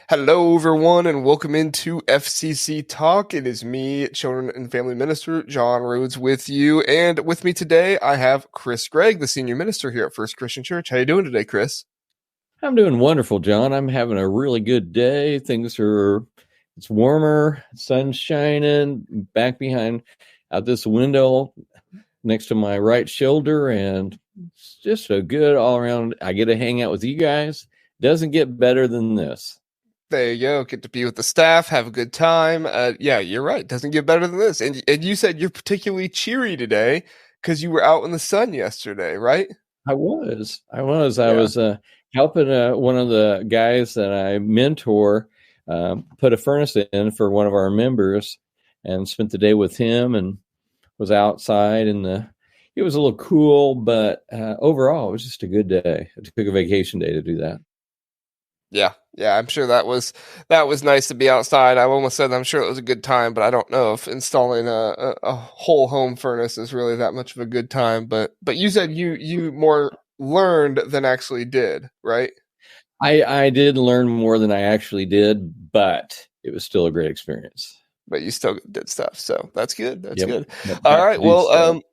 Hello, everyone, and welcome into FCC Talk. It is me, Children and Family Minister John Rhodes, with you. And with me today, I have Chris Gregg, the Senior Minister here at First Christian Church. How you doing today, Chris? I'm doing wonderful, John. I'm having a really good day. It's warmer, sun's shining back behind out this window next to my right shoulder, and it's just a good all around. I get to hang out with you guys. Doesn't get better than this. There you go. Get to be with the staff, have a good time. Yeah, you're right. Doesn't get better than this. And you said you're particularly cheery today because you were out in the sun yesterday, right? I was helping one of the guys that I mentor put a furnace in for one of our members, and spent the day with him and was outside. And it was a little cool, but overall, it was just a good day. I took a vacation day to do that. Yeah, I'm sure that was nice to be outside. I almost said I'm sure it was a good time, but I don't know if installing a whole home furnace is really that much of a good time. But you said you more learned than actually did, right? I did learn more than I actually did, but it was still a great experience. But you still did stuff, so that's good. That's good. Yep. All right, well,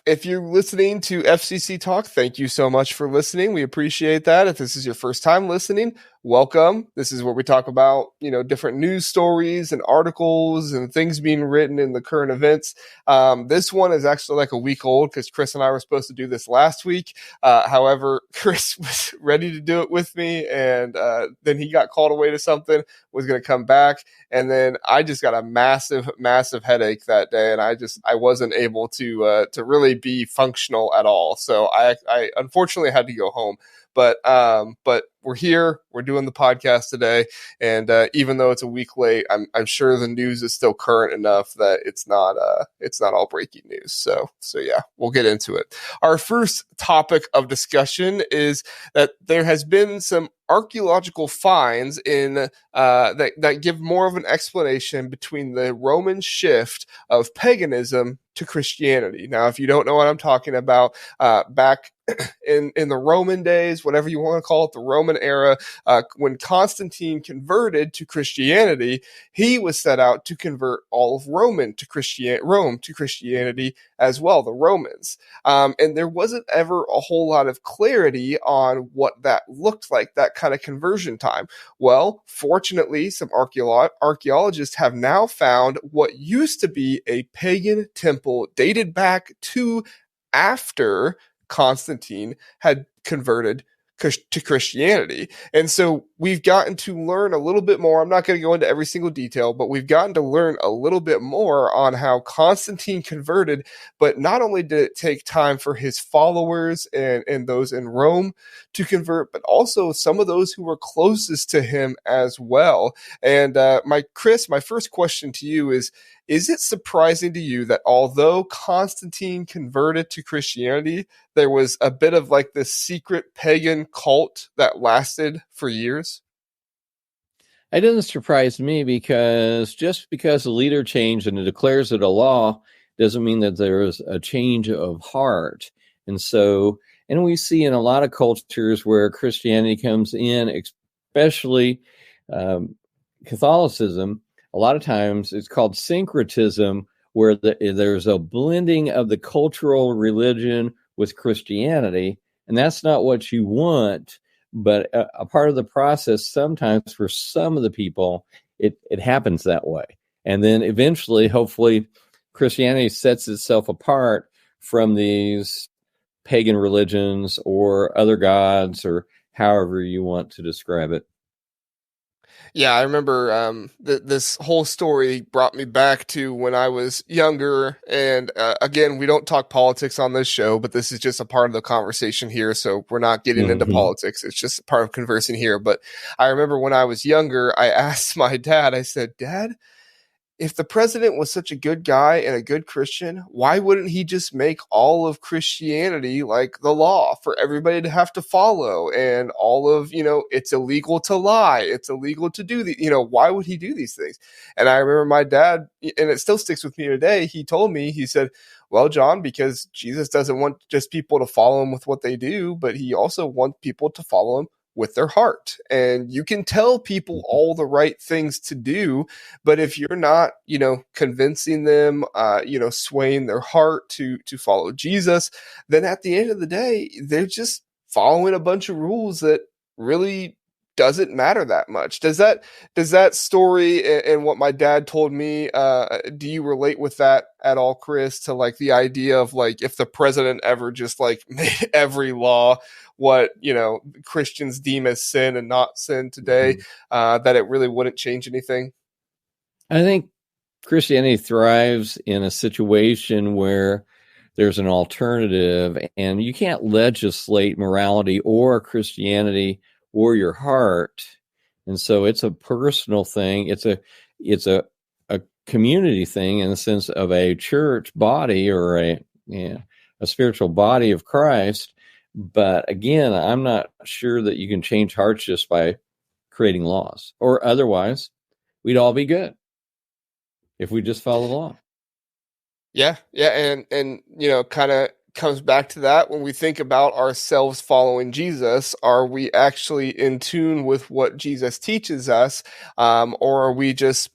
if you're listening to FCC Talk, thank you so much for listening. We appreciate that. If this is your first time listening, welcome. This is where we talk about, different news stories and articles and things being written in the current events. This one is actually like a week old because Chris and I were supposed to do this last week. However, Chris was ready to do it with me, and then he got called away to something, was going to come back. And then I just got a massive, massive headache that day, and I wasn't able to really be functional at all. So I unfortunately had to go home. But we're here. We're doing the podcast today, and even though it's a week late, I'm sure the news is still current enough that it's not all breaking news. So yeah, we'll get into it. Our first topic of discussion is that there has been some archaeological finds in that give more of an explanation between the Roman shift of paganism to Christianity. Now, if you don't know what I'm talking about, back in the Roman days, whatever you want to call it, the Roman era, when Constantine converted to Christianity, he was set out to convert all of Rome to Christianity as well, the Romans. And there wasn't ever a whole lot of clarity on what that looked like, that kind of conversion time. Well, fortunately, some archaeologists have now found what used to be a pagan temple dated back to after Constantine had converted to Christianity. And so we've gotten to learn a little bit more. I'm not going to go into every single detail, but we've gotten to learn a little bit more on how Constantine converted. But not only did it take time for his followers and those in Rome to convert, but also some of those who were closest to him as well. And my first question to you is it surprising to you that although Constantine converted to Christianity, there was a bit of like this secret pagan cult that lasted for years? It doesn't surprise me, because just because the leader changed and it declares it a law doesn't mean that there is a change of heart. And we see in a lot of cultures where Christianity comes in, especially Catholicism, a lot of times it's called syncretism, where there's a blending of the cultural religion with Christianity. And that's not what you want, but a part of the process, sometimes for some of the people, it happens that way. And then eventually, hopefully, Christianity sets itself apart from these pagan religions or other gods, or however you want to describe it. Yeah, I remember this whole story brought me back to when I was younger. And again, we don't talk politics on this show, but this is just a part of the conversation here. So we're not getting into politics. It's just a part of conversing here. But I remember when I was younger, I asked my dad, I said, "Dad, if the president was such a good guy and a good Christian, why wouldn't he just make all of Christianity like the law for everybody to have to follow, and all of, it's illegal to lie, it's illegal to do why would he do these things?" And I remember my dad, and it still sticks with me today, he told me, he said, "Well, John, because Jesus doesn't want just people to follow him with what they do, but he also wants people to follow him with their heart. And you can tell people all the right things to do, but if you're not, convincing them, swaying their heart to follow Jesus, then at the end of the day, they're just following a bunch of rules that really doesn't matter that much. Does that story and what my dad told me, do you relate with that at all, Chris, to like the idea of like if the president ever just like made every law what Christians deem as sin and not sin today, that it really wouldn't change anything? I think Christianity thrives in a situation where there's an alternative, and you can't legislate morality or Christianity or your heart. And so it's a personal thing. It's a community thing in the sense of a church body or a spiritual body of Christ. But again, I'm not sure that you can change hearts just by creating laws, or otherwise we'd all be good if we just follow the law. Yeah. And kind of comes back to that. When we think about ourselves following Jesus, are we actually in tune with what Jesus teaches us? Or are we just,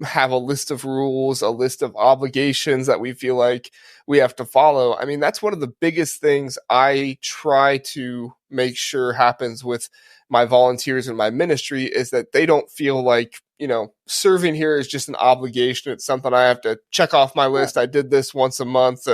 have a list of rules, a list of obligations that we feel like we have to follow? I mean, that's one of the biggest things I try to make sure happens with my volunteers in my ministry, is that they don't feel like, serving here is just an obligation. It's something I have to check off my list. I did this once a month.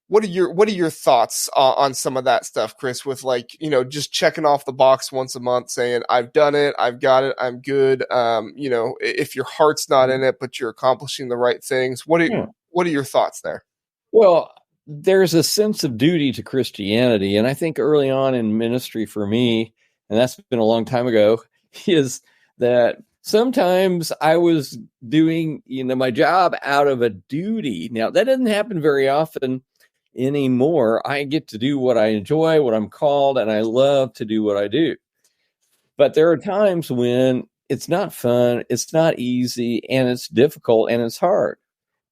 What are your thoughts on some of that stuff, Chris, with like, just checking off the box once a month saying, I've done it, I've got it, I'm good. If your heart's not in it, but you're accomplishing the right things, what are your thoughts there? Well, there's a sense of duty to Christianity. And I think early on in ministry for me, and that's been a long time ago, is that sometimes I was doing, my job out of a duty. Now, that doesn't happen very often anymore. I get to do what I enjoy, what I'm called, and I love to do what I do. But there are times when it's not fun, it's not easy, and it's difficult, and it's hard.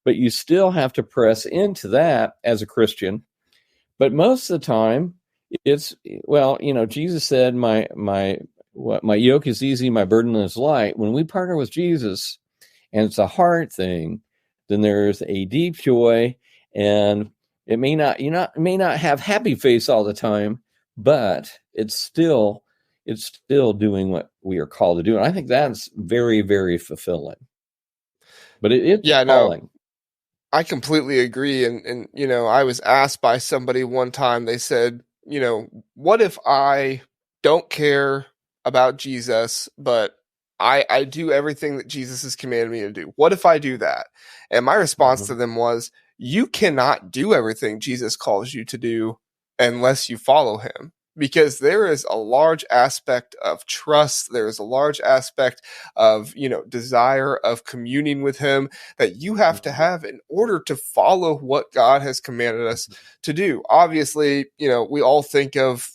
But you still have to press into that as a Christian. But most of the time, it's, Jesus said, my yoke is easy, my burden is light. When we partner with Jesus and it's a hard thing, then there's a deep joy, and it may not have happy face all the time, but it's still doing what we are called to do. And I think that's very, very fulfilling. But it's calling. No, I completely agree. And I was asked by somebody one time, they said, what if I don't care about Jesus, but I do everything that Jesus has commanded me to do? What if I do that? And my response to them was, you cannot do everything Jesus calls you to do unless you follow him, because there is a large aspect of trust. There is a large aspect of, desire of communing with him that you have to have in order to follow what God has commanded us to do. Obviously, we all think of,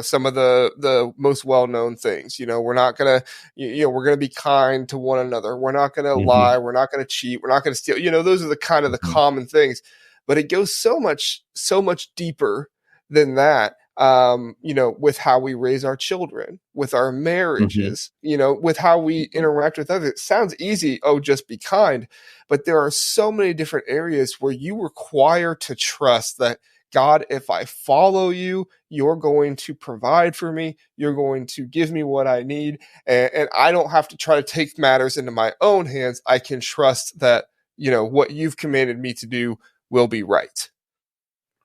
some of the most well-known things. We're not going to, we're going to be kind to one another. We're not going to lie. We're not going to cheat. We're not going to steal. Those are the kind of the common things, but it goes so much deeper than that. With how we raise our children, with our marriages, with how we interact with others. It sounds easy. Oh, just be kind. But there are so many different areas where you require to trust that, God, if I follow you, you're going to provide for me. You're going to give me what I need. And I don't have to try to take matters into my own hands. I can trust that, what you've commanded me to do will be right.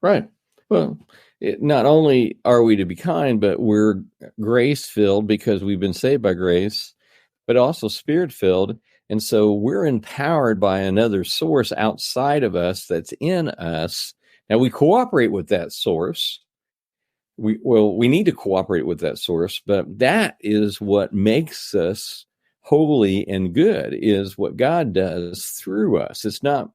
Right. Well, not only are we to be kind, but we're grace-filled because we've been saved by grace, but also spirit-filled. And so we're empowered by another source outside of us that's in us. Now, we cooperate with that source. We need to cooperate with that source, but that is what makes us holy and good, is what God does through us. It's not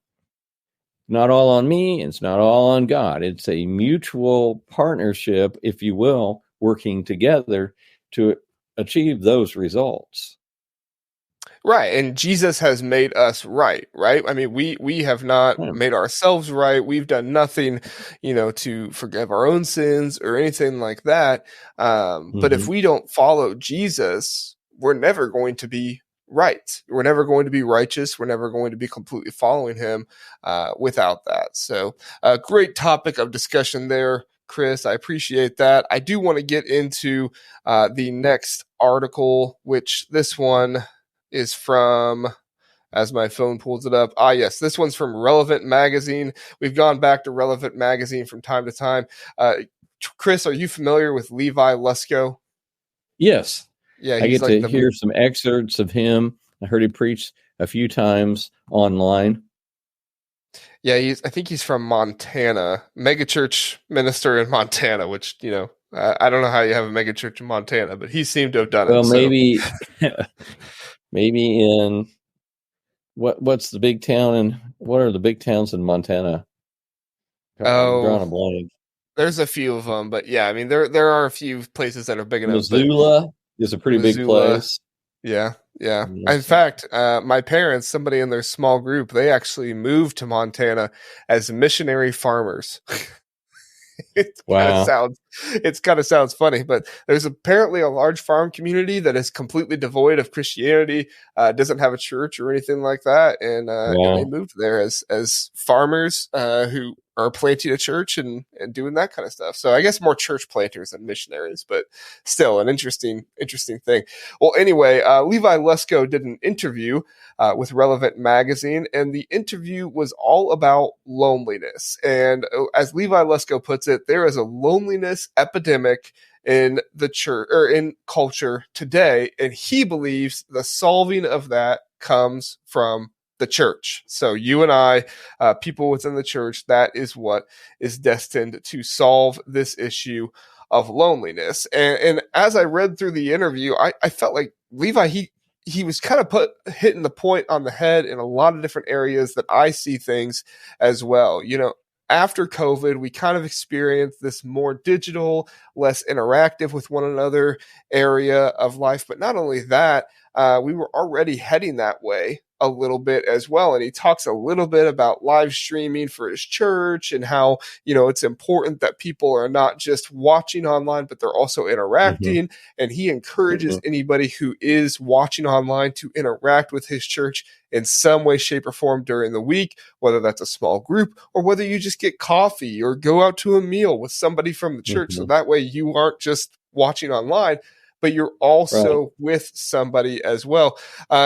all on me. It's not all on God. It's a mutual partnership, if you will, working together to achieve those results. Right, and Jesus has made us right, right? I mean, we have not Yeah. made ourselves right. We've done nothing, to forgive our own sins or anything like that. But if Mm-hmm. we don't follow Jesus, we're never going to be right. We're never going to be righteous. We're never going to be completely following him without that. So, a great topic of discussion there, Chris. I appreciate that. I do want to get into the next article, which this one is from, as my phone pulls it up. Yes, this one's from Relevant Magazine. We've gone back to Relevant Magazine from time to time. Chris, are you familiar with Levi Lusko? Yes, Yeah, I he's get like to hear some excerpts of him. I heard him preach a few times online. yeah, I think he's from Montana, megachurch minister in Montana, which, I don't know how you have a megachurch in Montana, but he seemed to have done Well, it. So, maybe maybe in what's the big town and what are the big towns in Montana? I'm drawing a oh, blank. there's a few of them, but yeah, I mean, there are a few places that are big enough, but Missoula is a pretty big Missoula. place. Yeah, yeah. In Yes. fact, my parents, somebody in their small group, they actually moved to Montana as missionary farmers. it kind of Wow. sounds it kind of sounds funny, but there's apparently a large farm community that is completely devoid of Christianity, doesn't have a church or anything like that, and they Wow. moved there as farmers who are planting a church and doing that kind of stuff. So I guess more church planters than missionaries, but still an interesting thing. Well, anyway, Levi Lusko did an interview with Relevant Magazine, and the interview was all about loneliness. And as Levi Lusko puts it, there is a loneliness epidemic in the church or in culture today, and he believes the solving of that comes from the church. So you and I, people within the church, that is what is destined to solve this issue of loneliness. And as I read through the interview, I felt like Levi, he was kind of hitting the point on the head in a lot of different areas that I see things as well. After COVID, we kind of experienced this more digital, less interactive with one another area of life. But not only that, we were already heading that way a little bit as well. And he talks a little bit about live streaming for his church and how, it's important that people are not just watching online, but they're also Mm-hmm. interacting. And he encourages Mm-hmm. anybody who is watching online to interact with his church in some way, shape, or form during the week, whether that's a small group or whether you just get coffee or go out to a meal with somebody from the church. So Mm-hmm. that way you aren't just watching online, but you're Right. also with somebody as well.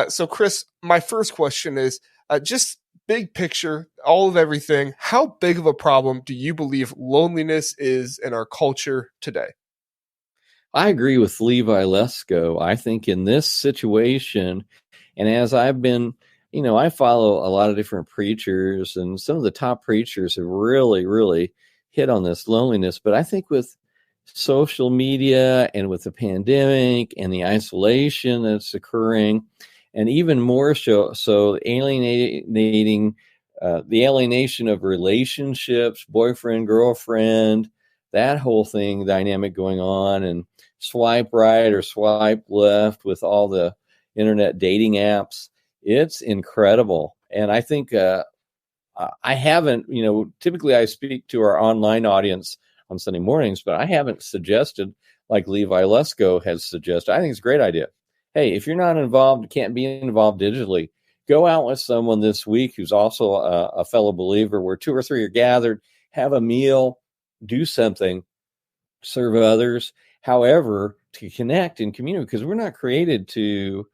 So, Chris, my first question is just big picture, all of everything. How big of a problem do you believe loneliness is in our culture today? I agree with Levi Lusko. I think in this situation, and as I've been, I follow a lot of different preachers, and some of the top preachers have really, really hit on this loneliness. But I think with social media and with the pandemic and the isolation that's occurring, and even more so alienating, the alienation of relationships, boyfriend, girlfriend, that whole thing dynamic going on, and swipe right or swipe left with all the internet dating apps. It's incredible. And I think I haven't, typically I speak to our online audience on Sunday mornings, but I haven't suggested like Levi Lusko has suggested. I think it's a great idea. Hey, if you're not involved, can't be involved digitally, go out with someone this week who's also a fellow believer where 2 or 3 are gathered, have a meal, do something, serve others. However, to connect and communicate, because we're not created to,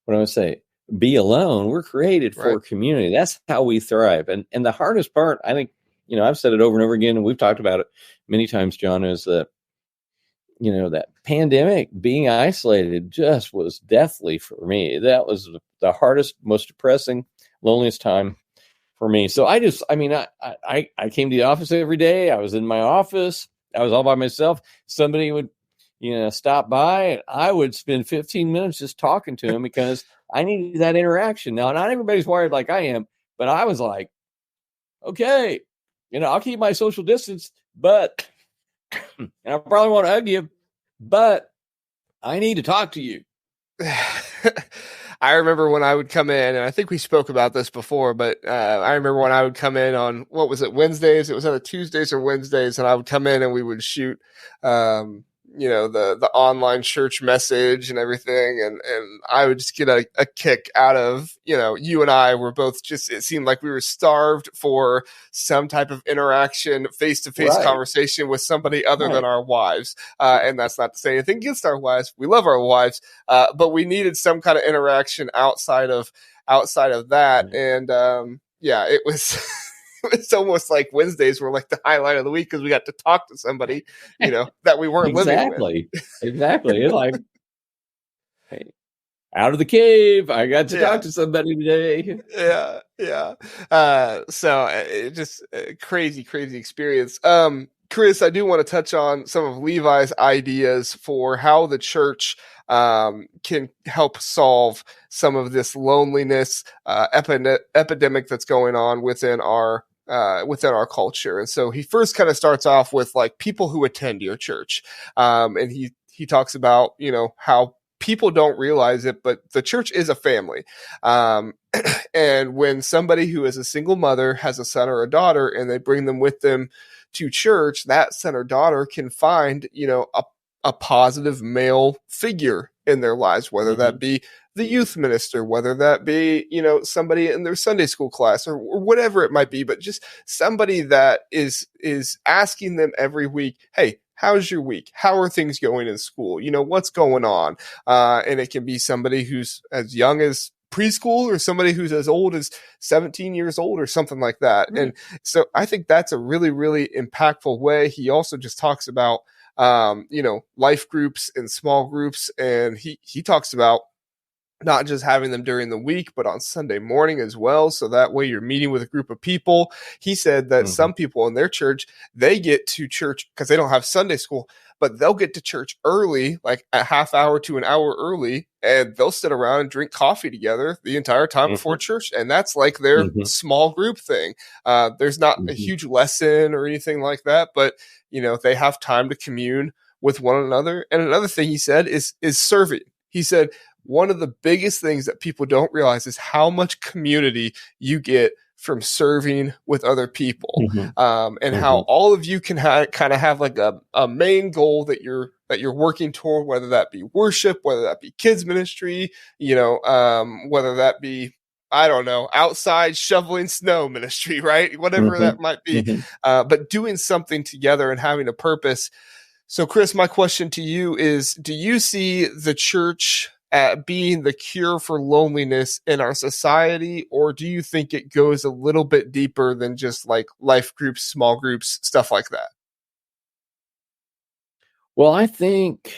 what I would say, be alone. We're created Right. for community. That's how we thrive. And the hardest part, I think, I've said it over and over again, and we've talked about it many times, John, is that, that pandemic, being isolated just was deathly for me. That was the hardest, most depressing, loneliest time for me. So I came to the office every day. I was in my office. I was all by myself. Somebody would, stop by, and I would spend 15 minutes just talking to him because I needed that interaction. Now, not everybody's wired like I am, but I was like, okay, I'll keep my social distance, but, and I probably won't hug you, but I need to talk to you. I remember when I would come in, and I think we spoke about this before, but I remember when I would come in on, what was it, Wednesdays? It was either Tuesdays or Wednesdays, and I would come in and we would shoot, the online church message and everything, and I would just get a kick out of, you and I were both just, it seemed like we were starved for some type of interaction, face-to-face Right. conversation with somebody other Right. than our wives. And that's not to say anything against our wives. We love our wives, but we needed some kind of interaction outside of that. And it was it's almost like Wednesdays were like the highlight of the week because we got to talk to somebody, that we weren't living with. Exactly. It's like, hey, out of the cave. I got to talk to somebody today. Yeah. So it just crazy experience. Chris, I do want to touch on some of Levi's ideas for how the church can help solve some of this loneliness epidemic that's going on within our culture. And so he first kind of starts off with like people who attend your church, and he talks about how people don't realize it, but the church is a family. And when somebody who is a single mother has a son or a daughter and they bring them with them to church, that son or daughter can find, a positive male figure in their lives, whether that be the youth minister, whether that be, somebody in their Sunday school class or whatever it might be, but just somebody that is asking them every week, hey, how's your week? How are things going in school? What's going on? And it can be somebody who's as young as preschool or somebody who's as old as 17 years old or something like that. Right. And so I think that's a really, really impactful way. He also just talks about, life groups and small groups. And he talks about not just having them during the week, but on Sunday morning as well. So that way you're meeting with a group of people. He said that some people in their church, they get to church because they don't have Sunday school, but they'll get to church early, like a half hour to an hour early, and they'll sit around and drink coffee together the entire time before church. And that's like their small group thing. There's not a huge lesson or anything like that, but they have time to commune with one another. And another thing he said is serving. He said, one of the biggest things that people don't realize is how much community you get from serving with other people, and how all of you can kind of have like a main goal that you're working toward, whether that be worship, whether that be kids ministry, whether that be, I don't know, outside shoveling snow ministry, right? Whatever that might be, but doing something together and having a purpose. So Chris, my question to you is, do you see the church at being the cure for loneliness in our society, or do you think it goes a little bit deeper than just like life groups, small groups, stuff like that? Well, I think,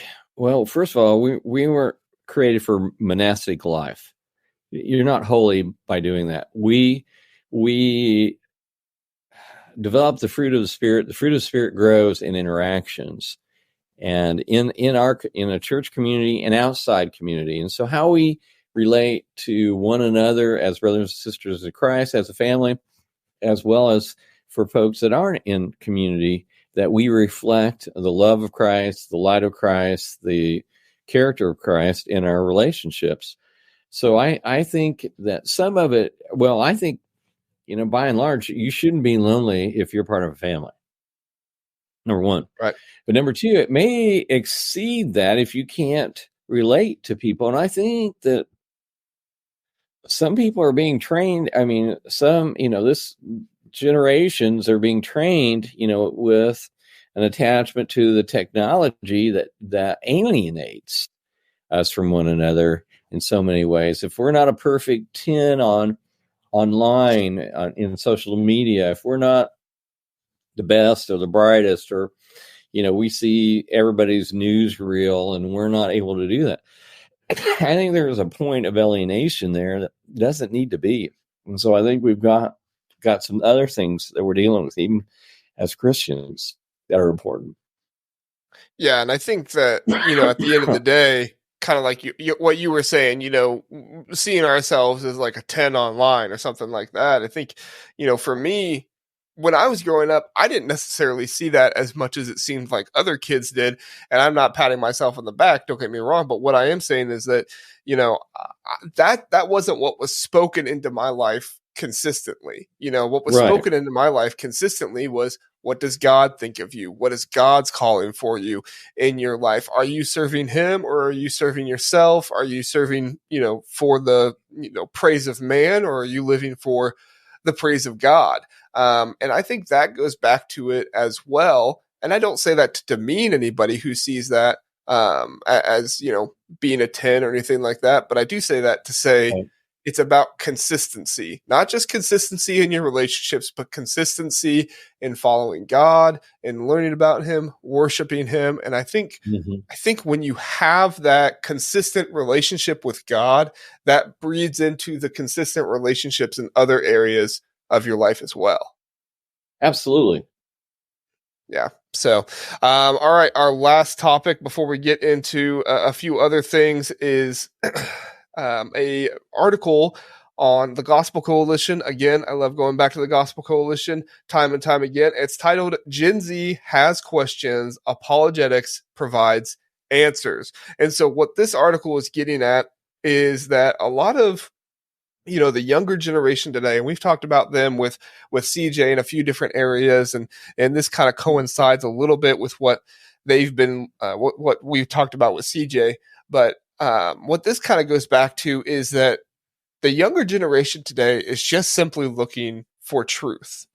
first of all, we weren't created for monastic life. You're not holy by doing that. We develop the fruit of the Spirit. The fruit of the Spirit grows in interactions, and in a church community and outside community. And so how we relate to one another as brothers and sisters of Christ, as a family, as well as for folks that aren't in community, that we reflect the love of Christ, the light of Christ, the character of Christ in our relationships. So I think that some of it, I think, by and large, you shouldn't be lonely if you're part of a family. Number one. Right. But number two, it may exceed that if you can't relate to people. And I think that some people are being trained. I mean, this generations are being trained, with an attachment to the technology that alienates us from one another in so many ways. If we're not a perfect 10 online, in social media, if we're not the best or the brightest, or we see everybody's newsreel and we're not able to do that, I think there's a point of alienation there that doesn't need to be. And so I think we've got some other things that we're dealing with, even as Christians, that are important. Yeah, and I think that at the end of the day, kind of like what you were saying, seeing ourselves as like a 10 online or something like that. I think for me, when I was growing up, I didn't necessarily see that as much as it seemed like other kids did. And I'm not patting myself on the back, don't get me wrong. But what I am saying is that, that wasn't what was spoken into my life consistently. What was Right. spoken into my life consistently was, what does God think of you? What is God's calling for you in your life? Are you serving him, or are you serving yourself? Are you serving, for the, praise of man, or are you living for the praise of God? And I think that goes back to it as well. And I don't say that to demean anybody who sees that as, being a 10 or anything like that. But I do say that to say, Right. it's about consistency, not just consistency in your relationships, but consistency in following God and learning about him, worshiping him. And I think when you have that consistent relationship with God, that breeds into the consistent relationships in other areas of your life as well. Absolutely. Yeah. So, all right. Our last topic before we get into a few other things is a article on the Gospel Coalition. Again, I love going back to the Gospel Coalition time and time again. It's titled "Gen Z Has Questions, Apologetics Provides Answers." And so what this article is getting at is that a lot of the younger generation today, and we've talked about them with CJ in a few different areas, and this kind of coincides a little bit with what they've been what we've talked about with CJ. But what this kind of goes back to is that the younger generation today is just simply looking for truth.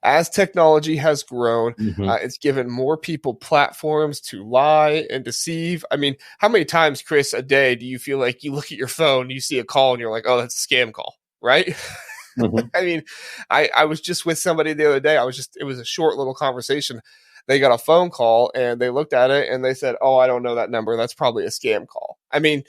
As technology has grown, it's given more people platforms to lie and deceive. I mean, how many times, Chris, a day do you feel like you look at your phone, you see a call, and you're like, oh, that's a scam call, right? I mean, I was just with somebody the other day. It was a short little conversation. They got a phone call and they looked at it and they said, oh, I don't know that number. That's probably a scam call. I mean,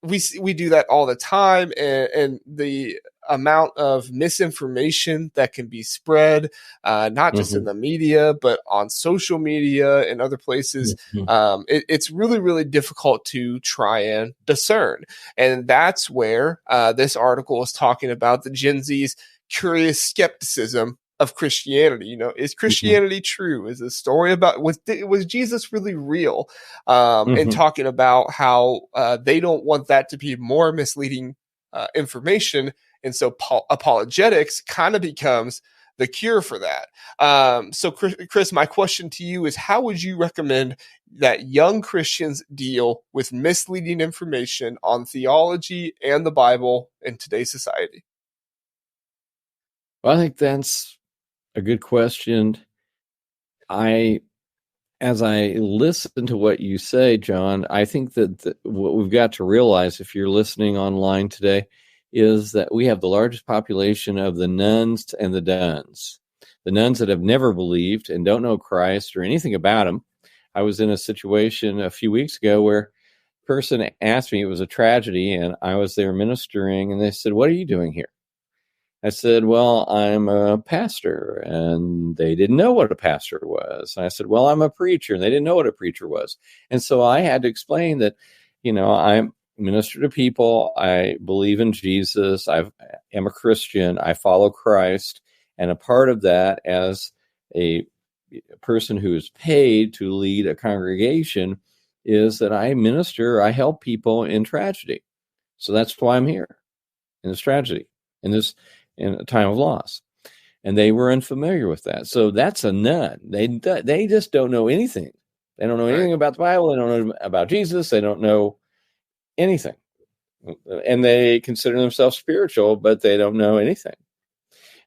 we do that all the time, and the amount of misinformation that can be spread, not just in the media, but on social media and other places. It's really, really difficult to try and discern. And that's where this article is talking about the Gen Z's curious skepticism of Christianity. Is Christianity true? Is the story about, was Jesus really real? And talking about how they don't want that to be more misleading information. And so apologetics kind of becomes the cure for that. So Chris, my question to you is, how would you recommend that young Christians deal with misleading information on theology and the Bible in today's society? Well, I think that's a good question. As I listen to what you say, John, I think that what we've got to realize, if you're listening online today, is that we have the largest population of the nones and the dones. The nones that have never believed and don't know Christ or anything about him. I was in a situation a few weeks ago where a person asked me, it was a tragedy, and I was there ministering, and they said, "What are you doing here?" I said, "Well, I'm a pastor," and they didn't know what a pastor was. And I said, "Well, I'm a preacher," and they didn't know what a preacher was. And so I had to explain that, I minister to people. I believe in Jesus. I am a Christian. I follow Christ. And a part of that, as a person who is paid to lead a congregation, is that I minister, I help people in tragedy. So that's why I'm here, in this tragedy, in a time of loss. And they were unfamiliar with that. So that's a none. They just don't know anything. They don't know anything about the Bible. They don't know about Jesus. They don't know anything. And they consider themselves spiritual, but they don't know anything.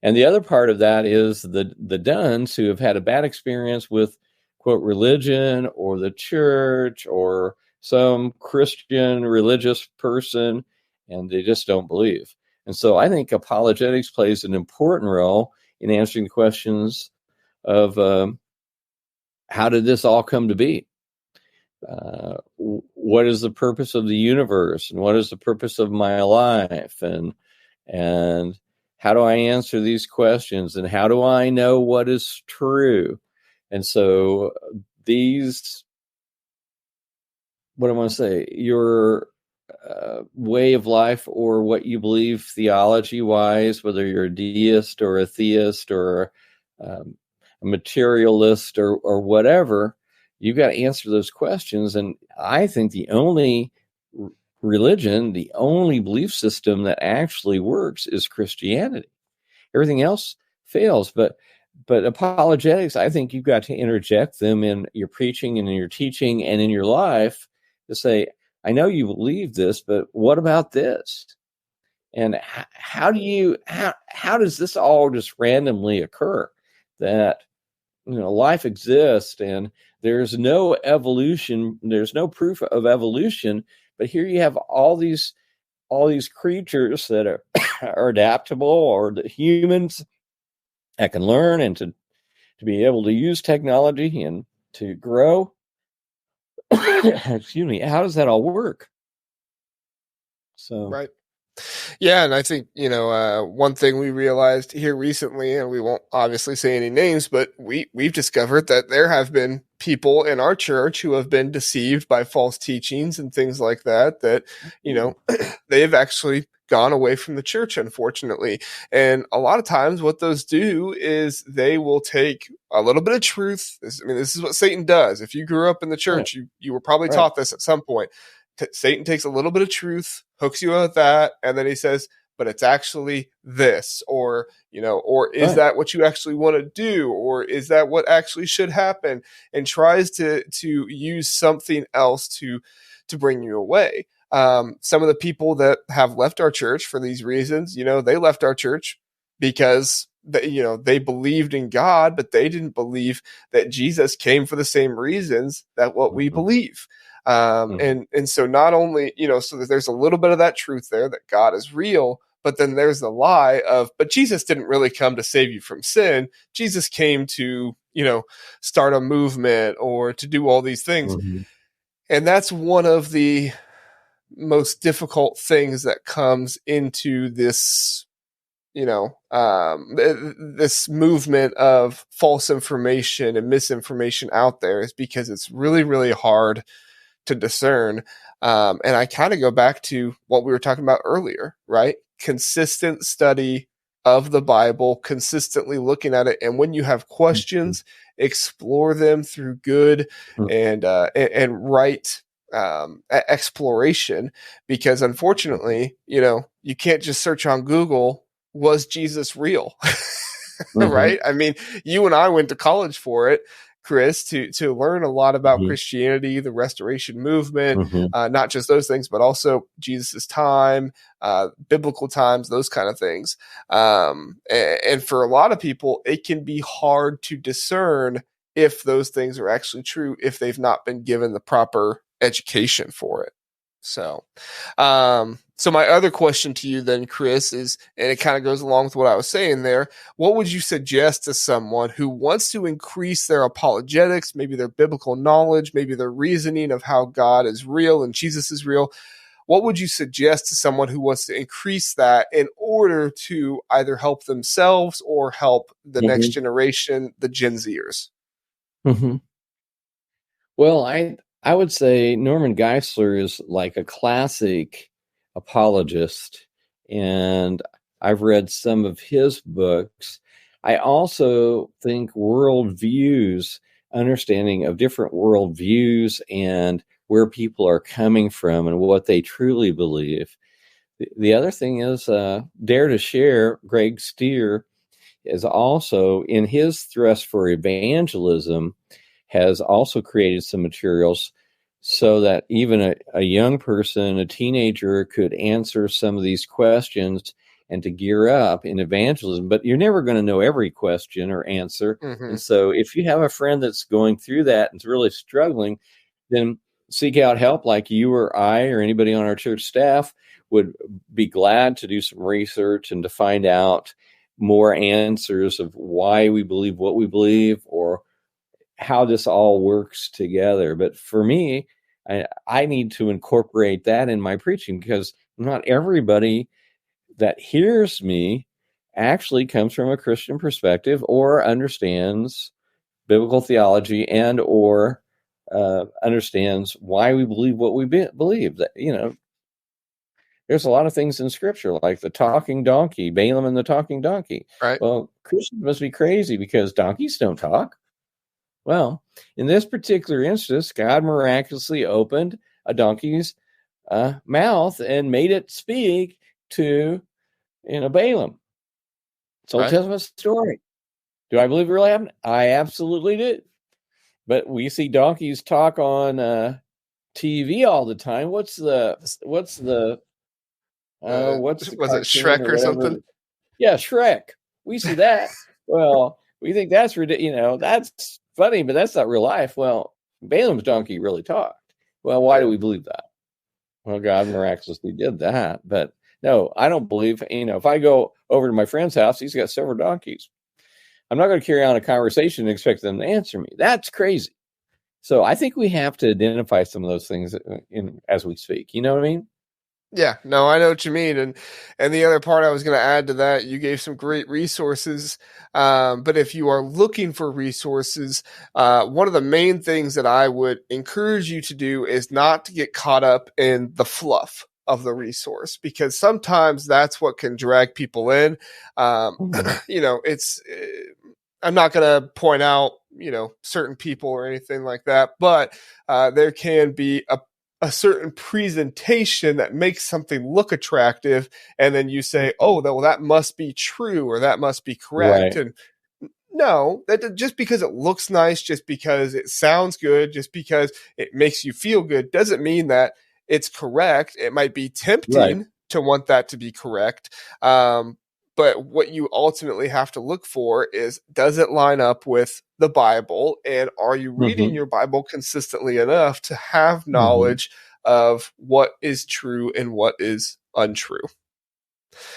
And the other part of that is the dones who have had a bad experience with, quote, religion or the church or some Christian religious person, and they just don't believe. And so I think apologetics plays an important role in answering the questions of how did this all come to be? What is the purpose of the universe? And what is the purpose of my life? And how do I answer these questions? And how do I know what is true? And so what I want to say, your way of life or what you believe theology wise, whether you're a deist or a theist or a materialist or whatever, you've got to answer those questions. And I think the only religion, the only belief system that actually works is Christianity. Everything else fails. But apologetics, I think you've got to interject them in your preaching and in your teaching and in your life to say, I know you believe this, but what about this? And how does this all just randomly occur? That life exists and there's no evolution, there's no proof of evolution, but here you have all these creatures that are adaptable, or the humans that can learn and to be able to use technology and to grow. Excuse me. How does that all work? So, right. Yeah, and I think, one thing we realized here recently, and we won't obviously say any names, but we've discovered that there have been people in our church who have been deceived by false teachings and things like that, they've actually gone away from the church, unfortunately. And a lot of times what those do is they will take a little bit of truth. This is what Satan does. If you grew up in the church, you were probably taught this at some point. Satan takes a little bit of truth, hooks you with that, and then he says, but it's actually this, or is that what you actually want to do? Or is that what actually should happen? And tries to use something else to bring you away. Some of the people that have left our church for these reasons, they left our church because they believed in God, but they didn't believe that Jesus came for the same reasons that what we believe. And so not only, so that there's a little bit of that truth there that God is real, but then there's the lie of, but Jesus didn't really come to save you from sin. Jesus came to, start a movement or to do all these things. Mm-hmm. And that's one of the most difficult things that comes into this, this movement of false information and misinformation out there, is because it's really, really hard to discern. And I kind of go back to what we were talking about earlier, right? Consistent study of the Bible, consistently looking at it. And when you have questions, explore them through good and right exploration, because unfortunately, you can't just search on Google, was Jesus real? Right? I mean, you and I went to college for it, Chris, to learn a lot about Christianity, the Restoration movement, not just those things, but also Jesus's time, biblical times, those kind of things. And for a lot of people, it can be hard to discern if those things are actually true, if they've not been given the proper education for it. So my other question to you then, Chris, is, and it kind of goes along with what I was saying there, what would you suggest to someone who wants to increase their apologetics, maybe their biblical knowledge, maybe their reasoning of how God is real and Jesus is real? What would you suggest to someone who wants to increase that in order to either help themselves or help the next generation, the Gen Zers? Well, I would say Norman Geisler is like a classic apologist, and I've read some of his books. I also think worldviews, understanding of different worldviews and where people are coming from and what they truly believe. The other thing is Dare to Share, Greg Stier, is also, in his thrust for evangelism, has also created some materials so that even a young person, a teenager, could answer some of these questions and to gear up in evangelism. But you're never going to know every question or answer. And so if you have a friend that's going through that and is really struggling, then seek out help, like you or I or anybody on our church staff would be glad to do some research and to find out more answers of why we believe what we believe or how this all works together. But for me, I need to incorporate that in my preaching, because not everybody that hears me actually comes from a Christian perspective or understands biblical theology and or understands why we believe what we believe. That, There's a lot of things in Scripture, like the talking donkey, Balaam and the talking donkey. Right. Well, Christians must be crazy because donkeys don't talk. Well, in this particular instance, God miraculously opened a donkey's mouth and made it speak to Balaam. It's Old Testament story. Do I believe it really happened? I absolutely do. But we see donkeys talk on TV all the time. What's the was it Shrek or something? Yeah, Shrek. We see that. Well, we think that's ridiculous. That's funny, but that's not real life. Well, Balaam's donkey really talked. Well, why do we believe that? Well, God miraculously did that. But no, I don't believe, if I go over to my friend's house, he's got several donkeys. I'm not going to carry on a conversation and expect them to answer me. That's crazy. So I think we have to identify some of those things as we speak. You know what I mean? Yeah, no, I know what you mean. And the other part I was going to add to that, you gave some great resources. But if you are looking for resources, one of the main things that I would encourage you to do is not to get caught up in the fluff of the resource, because sometimes that's what can drag people in. I'm not going to point out, certain people or anything like that, but there can be a certain presentation that makes something look attractive, and then you say, "Oh, well, that must be true or that must be correct." Right. And no, that just because it looks nice, just because it sounds good, just because it makes you feel good, doesn't mean that it's correct. It might be tempting to want that to be correct. But what you ultimately have to look for is, does it line up with the Bible? And are you reading your Bible consistently enough to have knowledge of what is true and what is untrue?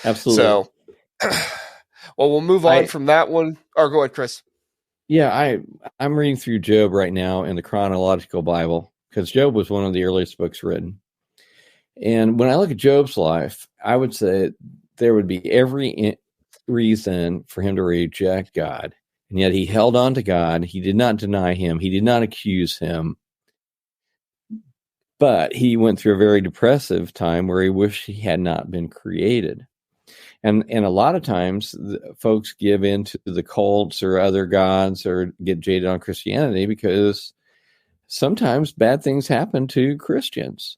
Absolutely. So, well, we'll move on from that one. Or go ahead, Chris. Yeah, I'm reading through Job right now in the chronological Bible, because Job was one of the earliest books written. And when I look at Job's life, I would say there would be every reason for him to reject God. And yet he held on to God. He did not deny him. He did not accuse him. But he went through a very depressive time where he wished he had not been created. And a lot of times folks give in to the cults or other gods or get jaded on Christianity because sometimes bad things happen to Christians.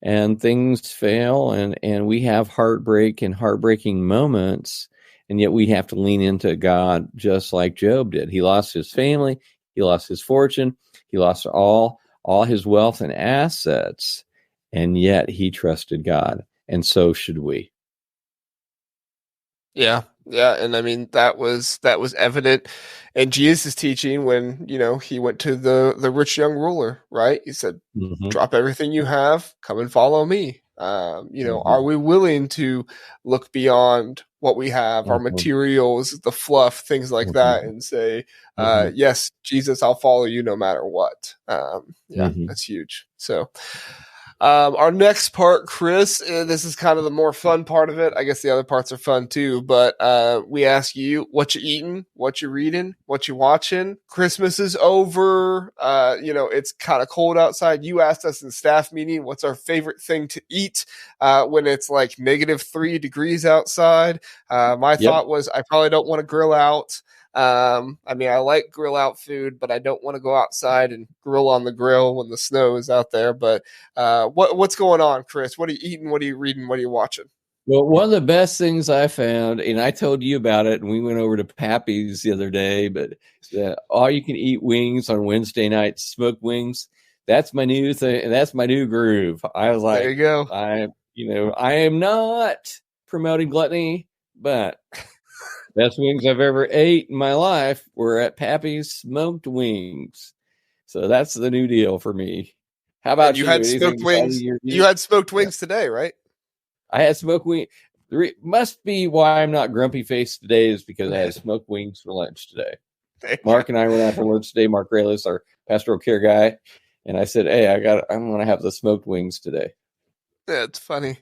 And things fail, and we have heartbreak and heartbreaking moments, and yet we have to lean into God just like Job did. He lost his family, he lost his fortune, he lost all his wealth and assets, and yet he trusted God, and so should we. Yeah, and I mean that was evident in Jesus' teaching when he went to the rich young ruler, right? He said, "Drop everything you have, come and follow me." Are we willing to look beyond what we have, our materials, the fluff, things like that, and say, "Yes, Jesus, I'll follow you no matter what." That's huge. So. Our next part, Chris, this is kind of the more fun part of it. I guess the other parts are fun too, but we ask you what you eating, what you reading, what you watching. Christmas is over. It's kind of cold outside. You asked us in staff meeting, what's our favorite thing to eat when it's like -3 degrees outside. My thought was I probably don't want to grill out. I like grill out food, but I don't want to go outside and grill on the grill when the snow is out there. But what's going on, Chris? What are you eating? What are you reading? What are you watching? Well, one of the best things I found, and I told you about it, and we went over to Pappy's the other day, but all you can eat wings on Wednesday night, smoked wings. That's my new thing. That's my new groove. I was like, there you go. I am not promoting gluttony, but best wings I've ever ate in my life were at Pappy's Smoked Wings. So that's the new deal for me. How about you? Had smoked wings. You had smoked wings today, right? I had smoked wings. Must be why I'm not grumpy faced today is because I had smoked wings for lunch today. Mark and I went out for lunch today. Mark Raylis, our pastoral care guy, and I said, "Hey, I'm going to have the smoked wings today." That's funny.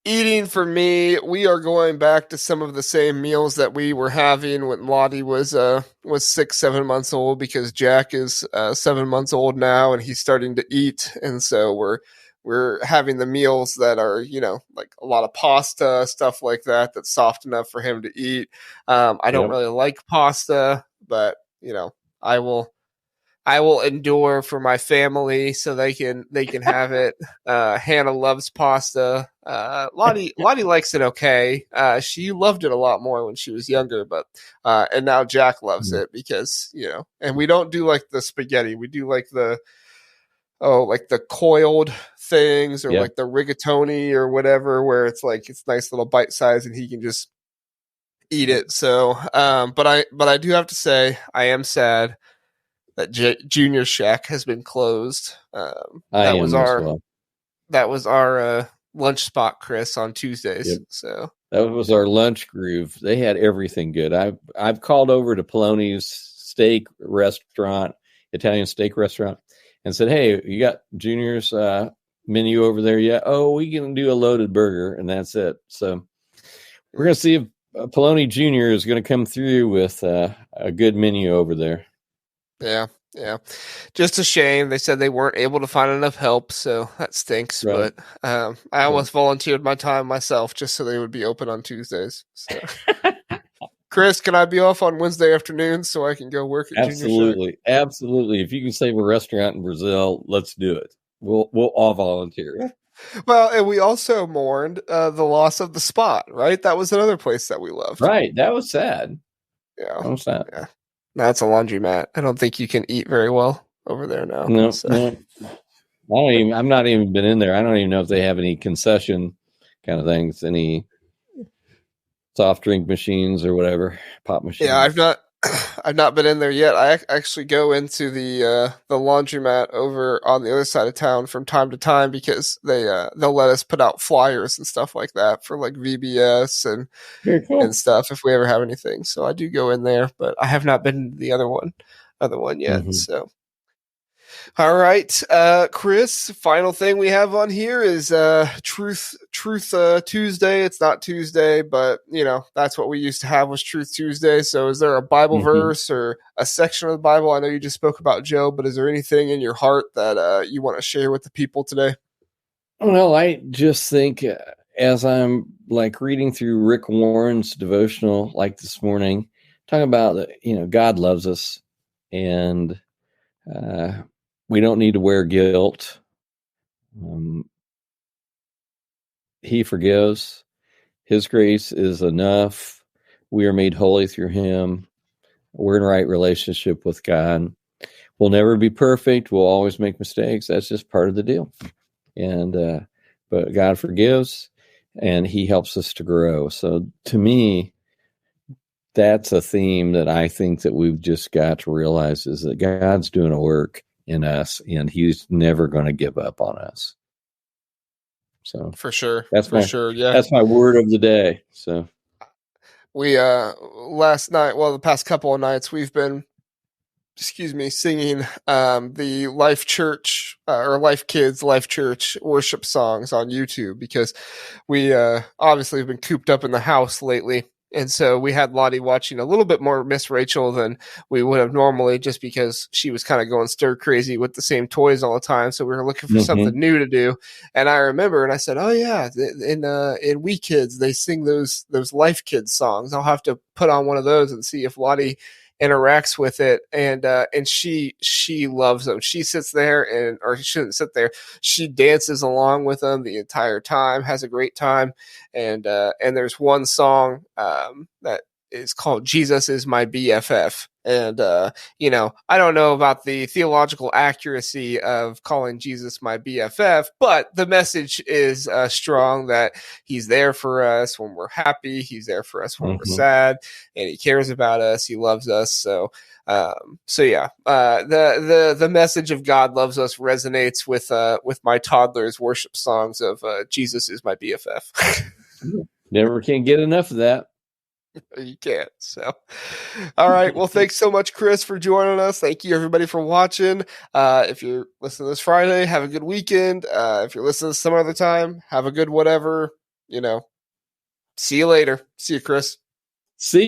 Eating for me, we are going back to some of the same meals that we were having when Lottie was 6-7 months old, because Jack is 7 months old now and he's starting to eat, and so we're we're having the meals that are, like a lot of pasta, stuff like that, that's soft enough for him to eat. I don't really like pasta, but I will endure for my family so they can have it. Hannah loves pasta. Lottie likes it okay. She loved it a lot more when she was younger, but and now Jack loves it because and we don't do like the spaghetti. We do like the coiled things or like the rigatoni or whatever, where it's like it's nice little bite size and he can just eat it. So, but I do have to say I am sad that Junior Shack has been closed. That was our lunch spot, Chris, on Tuesdays. Yep. So that was our lunch groove. They had everything good. I've called over to Poloni's steak restaurant, Italian steak restaurant, and said, "Hey, you got Junior's menu over there yet?" "Oh, we can do a loaded burger," and that's it. So we're gonna see if Poloni Junior is going to come through with a good menu over there. Yeah. Just a shame. They said they weren't able to find enough help, so that stinks. Right. But I almost volunteered my time myself just so they would be open on Tuesdays. So. Chris, can I be off on Wednesday afternoon so I can go work at Junior Shack? Absolutely. If you can save a restaurant in Brazil, let's do it. We'll all volunteer. Well, and we also mourned the loss of the Spot, right? That was another place that we loved. Right. That was sad. Yeah. That was sad. Yeah. That's a laundromat. I don't think you can eat very well over there now. No. I'm not even been in there. I don't even know if they have any concession kind of things, any soft drink machines or whatever, pop machines. Yeah, I've not been in there yet. I actually go into the laundromat over on the other side of town from time to time because they'll let us put out flyers and stuff like that for like VBS and stuff if we ever have anything. So I do go in there, but I have not been to the other one yet. Mm-hmm. So. All right, Chris, final thing we have on here is Truth Tuesday. It's not Tuesday, but that's what we used to have was Truth Tuesday. So is there a Bible verse or a section of the Bible? I know you just spoke about Job, but is there anything in your heart that you want to share with the people today? Well, I just think as I'm like reading through Rick Warren's devotional like this morning, talking about God loves us and we don't need to wear guilt. He forgives. His grace is enough. We are made holy through him. We're in right relationship with God. We'll never be perfect. We'll always make mistakes. That's just part of the deal. And but God forgives, and he helps us to grow. So to me, that's a theme that I think that we've just got to realize is that God's doing a work in us, and he's never going to give up on us. So for sure, yeah, that's my word of the day. So we last night, the past couple of nights, we've been, singing the Life Church or Life Kids Life Church worship songs on YouTube because we obviously have been cooped up in the house lately. And so we had Lottie watching a little bit more Miss Rachel than we would have normally just because she was kind of going stir crazy with the same toys all the time. So we were looking for something new to do. And I remember, and I said, oh yeah, in We Kids, they sing those Life Kids songs. I'll have to put on one of those and see if Lottie interacts with it, and she loves them. She sits there or she shouldn't sit there. She dances along with them the entire time, has a great time. And there's one song that is called Jesus is My BFF. And, I don't know about the theological accuracy of calling Jesus my BFF, but the message is strong that he's there for us when we're happy. He's there for us when we're sad, and he cares about us. He loves us. So yeah, the message of God loves us resonates with my toddler's worship songs of Jesus is my BFF. Never can get enough of that. You can't. So, all right. Well, thanks so much, Chris, for joining us. Thank you, everybody, for watching. If you're listening this Friday, have a good weekend. If you're listening some other time, have a good whatever. See you later. See you, Chris. See.